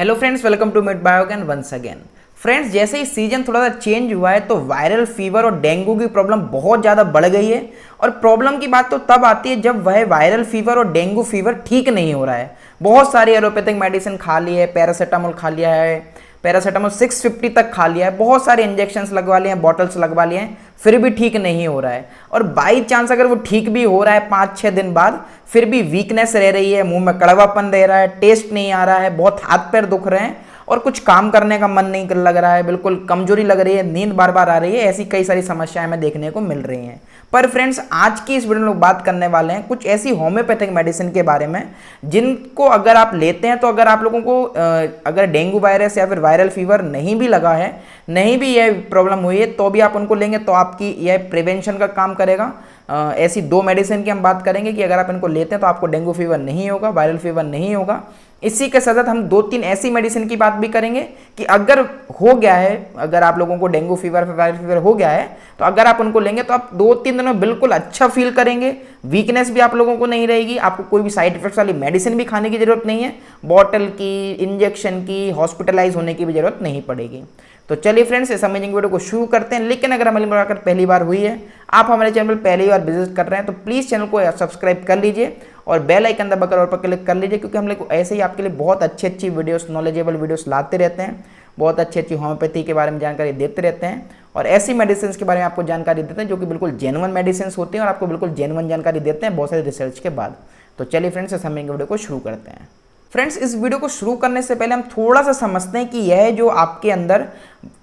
Hello friends, welcome to मिड बायोगन once again. Friends, जैसे ही सीजन थोड़ा सा चेंज हुआ है तो वायरल फीवर और डेंगू की प्रॉब्लम बहुत ज़्यादा बढ़ गई है। और प्रॉब्लम की बात तो तब आती है जब वह वायरल फीवर और डेंगू फीवर ठीक नहीं हो रहा है। बहुत सारी एलोपैथिक मेडिसिन खा ली है, पैरासीटामोल खा लिया है, पैरासीटामोल 650 तक खा लिया है, बहुत सारे इंजेक्शंस लगवा लिए हैं, बॉटल्स लगवा लिए हैं, फिर भी ठीक नहीं हो रहा है। और बाई चांस अगर वो ठीक भी हो रहा है 5-6 दिन बाद, फिर भी वीकनेस रह रही है, मुंह में कड़वापन रह रहा है, टेस्ट नहीं आ रहा है, बहुत हाथ पैर दुख रहे हैं और कुछ काम करने का मन नहीं लग रहा है, बिल्कुल कमजोरी लग रही है, नींद बार बार आ रही है। ऐसी कई सारी समस्याएं हमें देखने को मिल रही हैं। पर फ्रेंड्स, आज की इस वीडियो में लोग बात करने वाले हैं कुछ ऐसी होम्योपैथिक मेडिसिन के बारे में जिनको अगर आप लेते हैं तो अगर आप लोगों को अगर डेंगू वायरस या फिर वायरल फीवर नहीं भी लगा है, नहीं भी यह प्रॉब्लम हुई है, तो भी आप उनको लेंगे तो आपकी यह प्रिवेंशन का काम करेगा। ऐसी 2 मेडिसिन की हम बात करेंगे कि अगर आप इनको लेते हैं तो आपको डेंगू फीवर नहीं होगा, वायरल फीवर नहीं होगा। इसी के साथ हम 2-3 ऐसी मेडिसिन की बात भी करेंगे कि अगर हो गया है, अगर आप लोगों को डेंगू फीवर वायरल फीवर हो गया है तो अगर आप उनको लेंगे तो आप 2-3 दिन में बिल्कुल अच्छा फील करेंगे, वीकनेस भी आप लोगों को नहीं रहेगी, आपको कोई भी साइड इफेक्ट्स वाली मेडिसिन भी खाने की जरूरत नहीं है, बॉटल की, इंजेक्शन की, हॉस्पिटलाइज होने की भी जरूरत नहीं पड़ेगी। तो चलिए फ्रेंड्स, इस अमेजिंग वीडियो को शुरू करते हैं। लेकिन अगर हमारी मुलाकात पहली बार हुई है, आप हमारे चैनल पर पहली बार विजिट कर रहे हैं, तो प्लीज़ चैनल को सब्सक्राइब कर लीजिए और बेल आइकन दबाकर और पर क्लिक कर लीजिए, क्योंकि हम लोग ऐसे ही आपके लिए बहुत अच्छी वीडियोस, नॉलेजेबल वीडियोस लाते रहते हैं, बहुत अच्छी होम्योपैथी के बारे में जानकारी देते रहते हैं और ऐसी मेडिसिन के बारे में आपको जानकारी देते हैं जो कि बिल्कुल जेन्युइन मेडिसिन होती हैं और आपको बिल्कुल जेन्युइन जानकारी देते हैं बहुत सारे रिसर्च के बाद। तो चलिए फ्रेंड्स, इस अमेजिंग वीडियो को शुरू करते हैं। फ्रेंड्स, इस वीडियो को शुरू करने से पहले हम थोड़ा सा समझते हैं कि यह जो आपके अंदर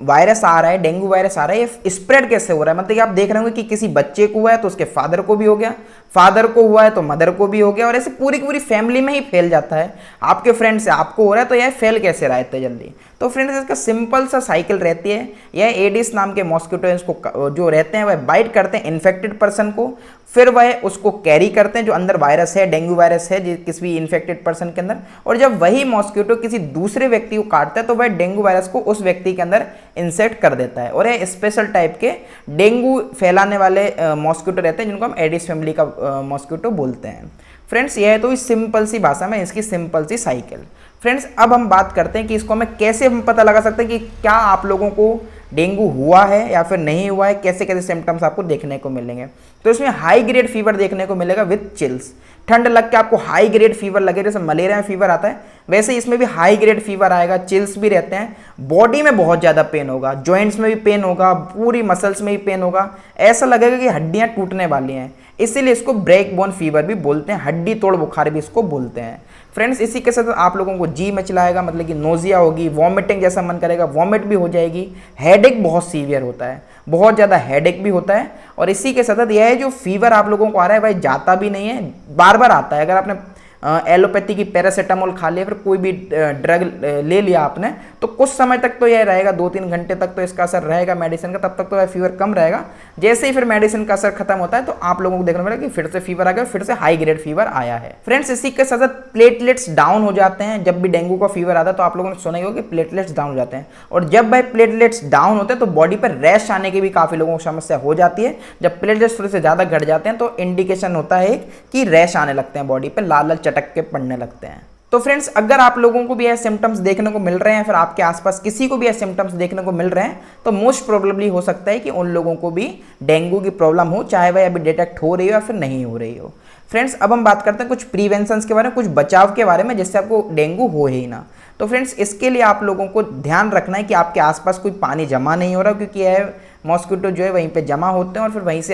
वायरस आ रहा है, डेंगू वायरस आ रहा है, ये स्प्रेड कैसे हो रहा है। मतलब कि आप देख रहे होंगे कि किसी बच्चे को हुआ है तो उसके फादर को भी हो गया, फादर को हुआ है तो मदर को भी हो गया और ऐसे पूरी की पूरी फैमिली में ही फैल जाता है। आपके फ्रेंड से आपको हो रहा है तो यह फैल कैसे रहा है इतने जल्दी। तो फ्रेंड्स, इसका सिंपल सा साइकिल रहती है। यह एडिस नाम के मॉस्किटो इसको जो रहते हैं वह बाइट करते हैं इन्फेक्टेड पर्सन को, फिर वह उसको कैरी करते हैं जो अंदर वायरस है, डेंगू वायरस है किसी भी इन्फेक्टेड पर्सन के अंदर, और जब वही मॉस्किटो किसी दूसरे व्यक्ति को काटता है तो वह डेंगू वायरस को उस व्यक्ति के अंदर इंसेक्ट कर देता है। और यह स्पेशल टाइप के डेंगू फैलाने वाले मॉस्किटो रहते हैं जिनको हम एडिस फैमिली का मॉस्किटो बोलते हैं। फ्रेंड्स, यह है तो इस सिंपल सी भाषा में इसकी सिंपल सी साइकिल। फ्रेंड्स, अब हम बात करते हैं कि इसको हमें कैसे हम पता लगा सकते हैं कि क्या आप लोगों को डेंगू हुआ है या फिर नहीं हुआ है, कैसे कैसे सिम्टम्स आपको देखने को मिलेंगे। तो इसमें हाई ग्रेड फीवर देखने को मिलेगा विद चिल्स। ठंड लग के आपको हाई ग्रेड फीवर लगे, जैसे मलेरिया में फीवर आता है वैसे इसमें भी हाई ग्रेड फीवर आएगा, चिल्स भी रहते हैं, बॉडी में बहुत ज़्यादा पेन होगा, जॉइंट्स में भी पेन होगा, पूरी मसल्स में भी पेन होगा, ऐसा लगेगा कि हड्डियाँ टूटने वाली हैं। इसीलिए इसको ब्रेक बोन फीवर भी बोलते हैं, हड्डी तोड़ बुखार भी इसको बोलते हैं। फ्रेंड्स, इसी के साथ आप लोगों को जी मचलाएगा, मतलब कि नोजिया होगी, वॉमिटिंग जैसा मन करेगा, वॉमिट भी हो जाएगी, हेडेक बहुत सीवियर होता है, बहुत ज़्यादा हेडेक भी होता है। और इसी के साथ यह जो फीवर आप लोगों को आ रहा है भाई जाता भी नहीं है, बार बार आता है। अगर आपने एलोपैथी की पैरासीटामोल खा लिया, फिर कोई भी ड्रग ले लिया आपने, तो कुछ समय तक तो यह रहेगा, 2-3 घंटे तक तो इसका असर रहेगा मेडिसिन का, तब तक तो यह फीवर कम रहेगा। जैसे ही फिर मेडिसिन का असर खत्म होता है तो आप लोगों को देखने मिलेगा कि फिर से फीवर आ गया, फिर से हाई ग्रेड फीवर आया है। फ्रेंड्स, इसी के साथ प्लेटलेट्स डाउन हो जाते हैं। जब भी डेंगू का फीवर आता है तो आप लोगों ने सुना ही होगा कि प्लेटलेट्स डाउन हो जाते हैं, और जब भाई प्लेटलेट्स डाउन होते हैं तो बॉडी पर रैश आने की भी काफ़ी लोगों को समस्या हो जाती है। जब प्लेटलेट्स थोड़े से ज़्यादा घट जाते हैं तो इंडिकेशन होता है कि रैश आने लगते हैं, बॉडी पर लाल लाल चटक के पड़ने लगते हैं। तो फ्रेंड्स, अगर आप लोगों को भी ऐसे सिम्टम्स देखने को मिल रहे हैं, फिर आपके आसपास किसी को भी ऐसे सिम्टम्स देखने को मिल रहे हैं, तो मोस्ट प्रोबेबली हो सकता है कि उन लोगों को भी डेंगू की प्रॉब्लम हो, चाहे वह अभी डिटेक्ट हो रही हो या फिर नहीं हो रही हो। फ्रेंड्स, अब हम बात करते हैं कुछ प्रिवेंशंस के बारे में, कुछ बचाव के बारे में, जिससे आपको डेंगू हो ही ना। तो फ्रेंड्स, इसके लिए आप लोगों को ध्यान रखना है कि आपके आसपास कोई पानी जमा नहीं हो रहा, क्योंकि यह मॉस्किटो जो है वहीं पे जमा होते हैं और फिर वहीं से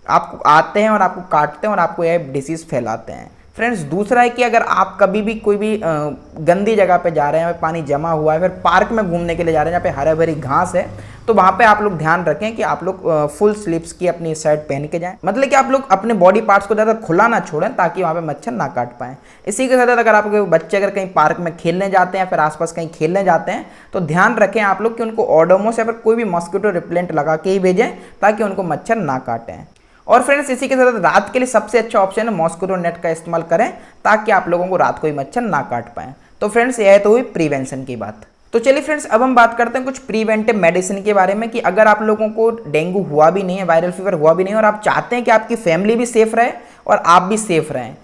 आपको आते हैं और आपको काटते हैं और आपको यह डिसीज़ फैलाते हैं। फ्रेंड्स, दूसरा है कि अगर आप कभी भी कोई भी गंदी जगह पे जा रहे हैं, पानी जमा हुआ है, फिर पार्क में घूमने के लिए जा रहे हैं जहाँ पे हरी भरी घास है, तो वहाँ पे आप लोग ध्यान रखें कि आप लोग फुल स्लीव्स की अपनी शर्ट पहन के जाएं। मतलब कि आप लोग अपने बॉडी पार्ट्स को ज़्यादा खुला ना छोड़ें ताकि वहाँ पे मच्छर ना काट पाएँ। इसी के साथ अगर आपके बच्चे अगर कहीं पार्क में खेलने जाते हैं, फिर आसपास कहीं खेलने जाते हैं, तो ध्यान रखें आप लोग कि उनको ओडोमोस या फिर कोई भी मॉस्किटो रिपेलेंट लगा के ही भेजें ताकि उनको मच्छर ना काटें। और फ्रेंड्स, इसी के साथ रात के लिए सबसे अच्छा ऑप्शन है मॉस्किटो नेट का इस्तेमाल करें ताकि आप लोगों को रात को ही मच्छर ना काट पाएँ। तो फ्रेंड्स, यह तो हुई प्रिवेंशन की बात। तो चलिए फ्रेंड्स, अब हम बात करते हैं कुछ प्रिवेंटिव मेडिसिन के बारे में कि अगर आप लोगों को डेंगू हुआ भी नहीं है, वायरल फीवर हुआ भी नहीं है और आप चाहते हैं कि आपकी फैमिली भी सेफ रहे और आप भी सेफ रहें,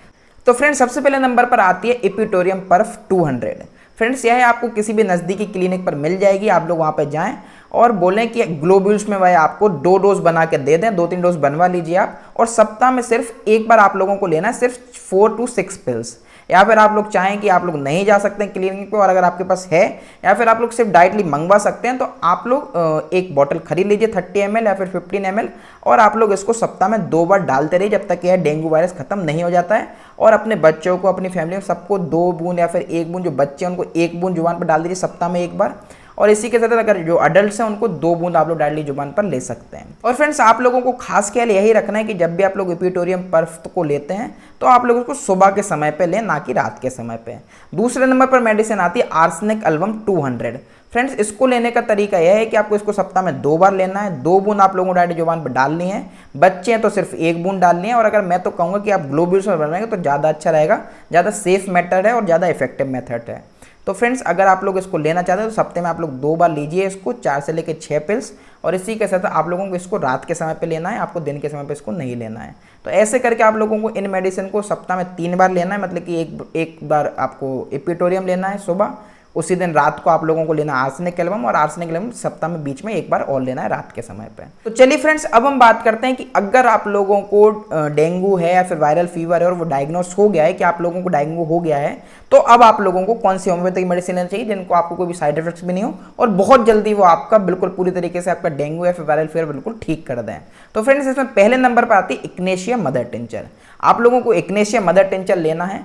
तो फ्रेंड्स सबसे पहले नंबर पर आती है इपिटोरियम पर्फ 200। फ्रेंड्स यह आपको किसी भी नज़दीकी क्लिनिक पर मिल जाएगी, आप लोग वहाँ पर जाएँ और बोलें कि ग्लोब्यूल्स में वह आपको 2 डोज बना के दे दें, 2-3 डोज बनवा लीजिए आप, और सप्ताह में सिर्फ एक बार आप लोगों को लेना है, सिर्फ 4 to 6 पिल्स। या फिर आप लोग चाहें कि आप लोग नहीं जा सकते हैं क्लिनिक पे और अगर आपके पास है, या फिर आप लोग सिर्फ डाइटली मंगवा सकते हैं, तो आप लोग एक बॉटल खरीद लीजिए 30 ml या फिर 15 ml, और आप लोग इसको सप्ताह में 2 बार डालते रहिए जब तक यह डेंगू वायरस खत्म नहीं हो जाता है। और अपने बच्चों को, अपनी फैमिली में सबको 2 बूंद या फिर 1 बूंद, जो बच्चे हैं उनको 1 बूंद जुबान पर डाल दीजिए सप्ताह में एक बार, और इसी के साथ अगर जो अडल्ट्स हैं उनको 2 बूंद आप लोग डायरेक्टली जुबान पर ले सकते हैं। और फ्रेंड्स आप लोगों को खास ख्याल यही रखना है कि जब भी आप लोग इपिटोरियम पर्फ को लेते हैं तो आप लोग उसको सुबह के समय पे लें, ना कि रात के समय पे। दूसरे नंबर पर मेडिसिन आती है आर्सेनिक एल्बम 200। फ्रेंड्स इसको लेने का तरीका यह है कि आपको इसको सप्ताह में 2 बार लेना है, 2 बूंद आप लोगों को डायरेक्ट जुबान पर डालनी है, बच्चे हैं तो सिर्फ 1 बूंद डालनी है। और अगर मैं तो कहूँगा कि आप ग्लोब्यूल्स में बनाएंगे तो ज़्यादा अच्छा रहेगा, ज़्यादा सेफ मेथड है और ज़्यादा इफेक्टिव मेथड है। तो फ्रेंड्स अगर आप लोग इसको लेना चाहते हैं तो सप्ते में आप लोग 2 बार लीजिए इसको, 4 से लेकर 6 पिल्स, और इसी के साथ आप लोगों को इसको रात के समय पे लेना है, आपको दिन के समय पे इसको नहीं लेना है। तो ऐसे करके आप लोगों को इन मेडिसिन को सप्ताह में 3 बार लेना है, मतलब कि एक बार आपको इपिटोरियम लेना है सुबह, उसी दिन रात को आप लोगों को लेना आर्सेनिक एल्बम, और आर्सेनिक एल्बम सप्ताह में बीच में एक बार और लेना है रात के समय पे। तो चलिए फ्रेंड्स अब हम बात करते हैं कि अगर आप लोगों को डेंगू है या फिर वायरल फीवर है और वो डायग्नोस हो गया है कि आप लोगों को डेंगू हो गया है, तो अब आप लोगों को कौन सी होम्योपैथिक मेडिसिन लेनी चाहिए जिनको आपको कोई भी साइड इफेक्ट्स भी नहीं हो और बहुत जल्दी वो आपका बिल्कुल पूरी तरीके से आपका डेंगू या फिर वायरल फीवर बिल्कुल ठीक कर दें। तो फ्रेंड्स इसमें पहले नंबर पर आती है इग्नेशिया मदर टिंचर। आप लोगों को इग्नेशिया मदर टिंचर लेना है।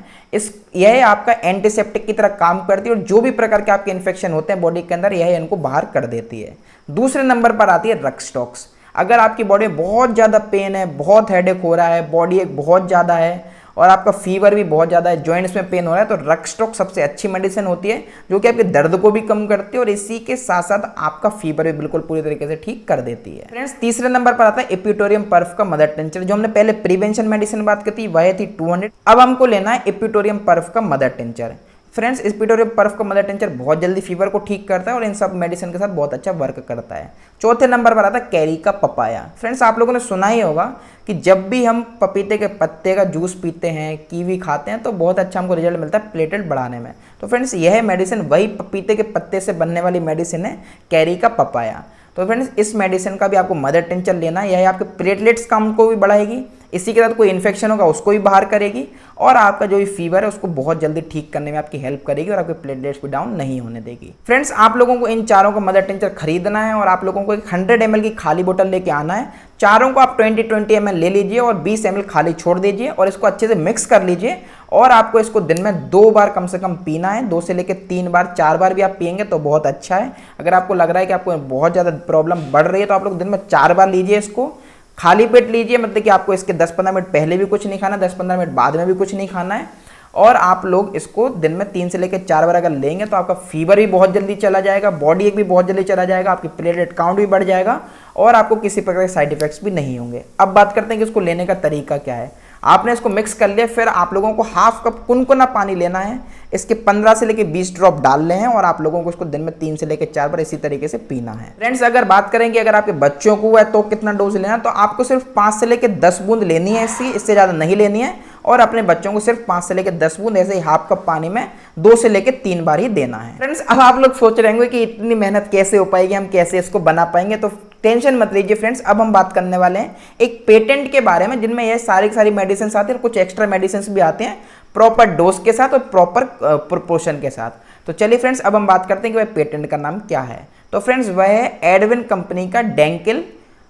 यह आपका एंटीसेप्टिक की तरह काम करती है और जो भी प्रकार के आपके इन्फेक्शन होते हैं बॉडी के अंदर, यह इनको बाहर कर देती है। दूसरे नंबर पर आती है रक्सटॉक्स। अगर आपकी बॉडी में बहुत ज़्यादा पेन है, बहुत हेडेक हो रहा है, बॉडी एक बहुत ज़्यादा है और आपका फीवर भी बहुत ज़्यादा है, जॉइंट्स में पेन हो रहा है, तो रक्सटॉक्स सबसे अच्छी मेडिसिन होती है जो कि आपके दर्द को भी कम करती है और इसी के साथ साथ आपका फीवर भी बिल्कुल पूरी तरीके से ठीक कर देती है। फ्रेंड्स तीसरे नंबर पर आता है इपिटोरियम पर्फ का मदर टिंचर। जो हमने पहले प्रिवेंशन मेडिसिन बात की थी वह थी 200, अब हमको लेना है इपिटोरियम पर्फ का मदर टिंचर। फ्रेंड्स इपिटोरियम पर्फ का मदर टिंचर बहुत जल्दी फीवर को ठीक करता है और इन सब मेडिसिन के साथ बहुत अच्छा वर्क करता है। चौथे नंबर पर आता है कैरी का पपाया। फ्रेंड्स आप लोगों ने सुना ही होगा कि जब भी हम पपीते के पत्ते का जूस पीते हैं, कीवी खाते हैं, तो बहुत अच्छा हमको रिजल्ट मिलता है प्लेटलेट बढ़ाने में। तो फ्रेंड्स यह मेडिसिन वही पपीते के पत्ते से बनने वाली मेडिसिन है, कैरी का पपाया। तो फ्रेंड्स इस मेडिसिन का भी आपको मदर टिंचर लेना है। यह आपके प्लेटलेट्स काउंट को भी बढ़ाएगी, इसी के साथ कोई इन्फेक्शन होगा उसको भी बाहर करेगी और आपका जो भी फीवर है उसको बहुत जल्दी ठीक करने में आपकी हेल्प करेगी और आपके प्लेटलेट्स को डाउन नहीं होने देगी। फ्रेंड्स आप लोगों को इन चारों का मदर टिंचर खरीदना है और आप लोगों को एक 100 ml की खाली बोतल लेके आना है। चारों को आप 20-20 ml ले लीजिए और 20 ml खाली छोड़ दीजिए और इसको अच्छे से मिक्स कर लीजिए और आपको इसको दिन में 2 बार कम से कम पीना है। 2 से लेकर 3 बार, 4 बार भी आप पियेंगे तो बहुत अच्छा है। अगर आपको लग रहा है कि आपको बहुत ज़्यादा प्रॉब्लम बढ़ रही है तो आप लोग दिन में 4 बार लीजिए, इसको खाली पेट लीजिए, मतलब कि आपको इसके 10-15 मिनट पहले भी कुछ नहीं खाना, 10-15 मिनट बाद में भी कुछ नहीं खाना है। और आप लोग इसको दिन में 3 से लेकर 4 बार अगर लेंगे तो आपका फीवर भी बहुत जल्दी चला जाएगा, बॉडी एक भी बहुत जल्दी चला जाएगा, आपकी प्लेटलेट काउंट भी बढ़ जाएगा और आपको किसी प्रकार के साइड इफेक्ट्स भी नहीं होंगे। अब बात करते हैं कि इसको लेने का तरीका क्या है। आपने इसको मिक्स कर लिया, फिर आप लोगों को हाफ कप कुनकुना पानी लेना है, इसके 15 से लेकर 20 ड्रॉप डालने हैं और आप लोगों को इसको दिन में 3 से लेकर 4 बार इसी तरीके से पीना है। फ्रेंड्स अगर बात करेंगे अगर आपके बच्चों को है तो कितना डोज लेना, तो आपको सिर्फ 5 से लेकर 10 बूंद लेनी है, इससे ज़्यादा नहीं लेनी है और अपने बच्चों को सिर्फ 5 से लेकर 10 बूंद ऐसे ही हाफ कप पानी में 2 से लेकर 3 बार ही देना है। फ्रेंड्स अब आप लोग सोच रहे होंगे कि इतनी मेहनत कैसे हो पाएगी, हम कैसे इसको बना पाएंगे, तो टेंशन मत लीजिए फ्रेंड्स। अब हम बात करने वाले हैं एक पेटेंट के बारे में जिनमें ये सारी मेडिसिन आती है और कुछ एक्स्ट्रा मेडिसिन भी आते हैं प्रॉपर डोज के साथ और प्रॉपर प्रोपोर्शन के साथ। तो चलिए फ्रेंड्स अब हम बात करते हैं कि वह पेटेंट का नाम क्या है। तो फ्रेंड्स वह है एडविन कंपनी का डेंकिल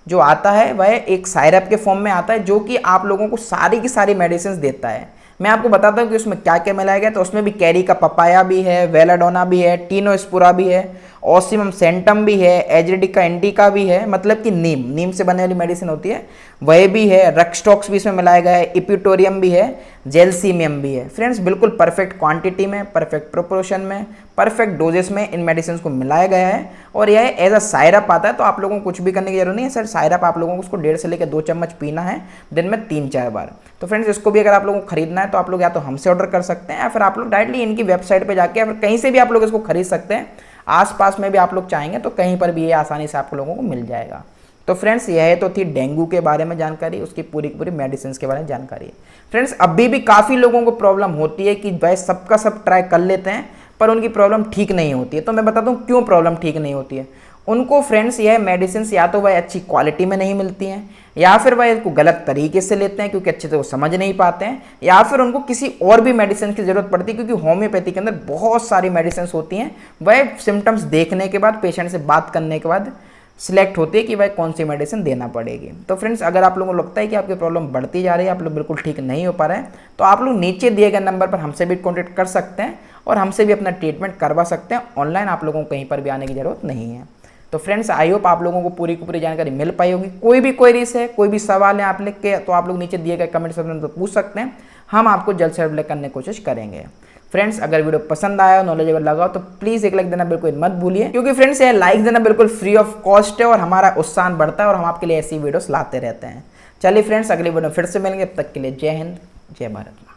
जो आता है वह एक साइरप के फॉर्म में आता है जो कि आप लोगों को सारी की सारी मेडिसिन देता है। मैं आपको बताता हूँ कि उसमें क्या क्या मिलाया गया। तो उसमें भी कैरी का पपाया भी है, वेलाडोना भी है, टीनोस्पुरा भी है, ऑसिमम सेंटम भी है, एजरिडिका इंडिका भी है, मतलब कि नीम से बनने वाली मेडिसिन होती है वह भी है, रक्सटॉक्स भी इसमें मिलाया गया है, इपिटोरियम भी है, जेलसीमियम भी है। फ्रेंड्स बिल्कुल परफेक्ट क्वांटिटी में, परफेक्ट प्रोपोर्शन में, परफेक्ट डोजेस में इन मेडिसिन को मिलाया गया है और यह एज अ साइरप आता है। तो आप लोगों को कुछ भी करने की जरूरत नहीं है सर, साइरप आप लोगों को उसको 1.5 से लेकर 2 चम्मच पीना है दिन में 3-4 बार। तो फ्रेंड्स इसको भी अगर आप लोगों को खरीदना है तो आप लोग या तो हमसे ऑर्डर कर सकते हैं या फिर आप लोग डायरेक्टली इनकी वेबसाइट पर जाके या फिर कहीं से भी आप लोग इसको खरीद सकते हैं। आसपास में भी आप लोग चाहेंगे तो कहीं पर भी ये आसानी से आप लोगों को मिल जाएगा। तो फ्रेंड्स यह तो थी डेंगू के बारे में जानकारी, उसकी पूरी की पूरी मेडिसिन के बारे में जानकारी। फ्रेंड्स अभी भी काफ़ी लोगों को प्रॉब्लम होती है कि भाई सबका सब ट्राई कर लेते हैं पर उनकी प्रॉब्लम ठीक नहीं होती है। तो मैं बताता हूँ क्यों प्रॉब्लम ठीक नहीं होती है। उनको फ्रेंड्स यह मेडिसिन या तो वह अच्छी क्वालिटी में नहीं मिलती हैं, या फिर वह इसको गलत तरीके से लेते हैं क्योंकि अच्छे से वो समझ नहीं पाते हैं, या फिर उनको किसी और भी मेडिसिन की ज़रूरत पड़ती है क्योंकि होम्योपैथी के अंदर बहुत सारी मेडिसिन होती हैं। वह सिम्टम्स देखने के बाद, पेशेंट से बात करने के बाद सिलेक्ट होती है कि वह कौन सी मेडिसिन देना पड़ेगी। तो फ्रेंड्स, अगर आप लोगों को लगता है कि आपकी प्रॉब्लम बढ़ती जा रही है, आप लोग बिल्कुल ठीक नहीं हो पा रहे हैं, तो आप लोग नीचे दिए गए नंबर पर हमसे भी कॉन्टेक्ट कर सकते हैं और हमसे भी अपना ट्रीटमेंट करवा सकते हैं। ऑनलाइन आप लोगों को कहीं पर भी आने की ज़रूरत नहीं है। तो फ्रेंड्स, आई होप आप लोगों को पूरी की पूरी जानकारी मिल पाई होगी। कोई भी क्वेरीज है, कोई भी सवाल है आप लिख के, तो आप लोग नीचे दिए गए कमेंट सेक्शन में पूछ सकते हैं। हम आपको जल्द से जल्द करने की कोशिश करेंगे। फ्रेंड्स, अगर वीडियो पसंद आया, नॉलेजेबल लगा तो प्लीज़ एक लाइक देना बिल्कुल मत भूलिए, क्योंकि फ्रेंड्स ये लाइक देना बिल्कुल फ्री ऑफ कॉस्ट है और हमारा उत्साह बढ़ता है और हम आपके लिए ऐसी वीडियोस लाते रहते हैं। चलिए फ्रेंड्स, अगली वीडियो में फिर से मिलेंगे। तब तक के लिए जय हिंद, जय भारत।